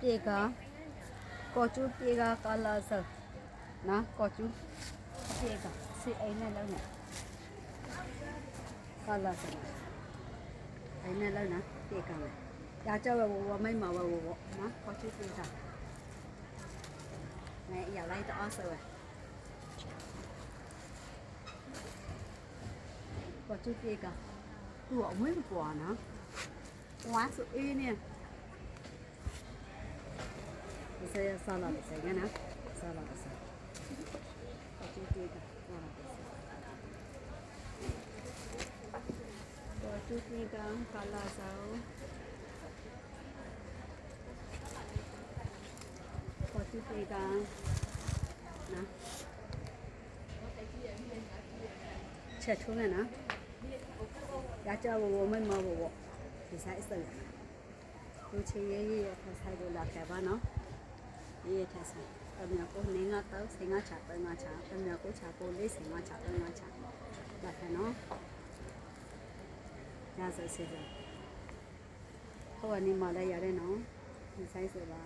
ပြေကကောကျူပြေကကလာစနော်ကောကျူပြေကစီအိမ်နဲ့လုံးနဲ့ကလာစအိမ်နဲ့လုံးနော်ပြေကမယ်ဒါကြောက်ဝမိတ်မှာဝနော်ကောကျူပြေကနဲ့ရောက်လိုက်တော့ဆိုကောကျူပြေကသူ့အမွေးပွားနော်ဝါဆိုအေးနေဒီစရဆလာတယ်ကနော်ဆလာတယ်ကောကျူပြေကဆလာတယ်ကောကျူပြေကကလာဆောကောကျူပြေကနော်ချက်ထုံးနဲ့နော်ရကြဝမိတ်မဘဒီဆိုင်စတယ်လူချေရေးရထဆိုင်ကိုလာခဲ့ပါနော်ရေးထဆိုင်အမြကိုနေငါတော့စင်ငါချပငါချအမြကိုချကိုလေးစင်ငါချပငါချလာခဲ့နော်ရစစေစေဟိုကနေမလဲရတယ်နော်ဒီဆိုင်စပါ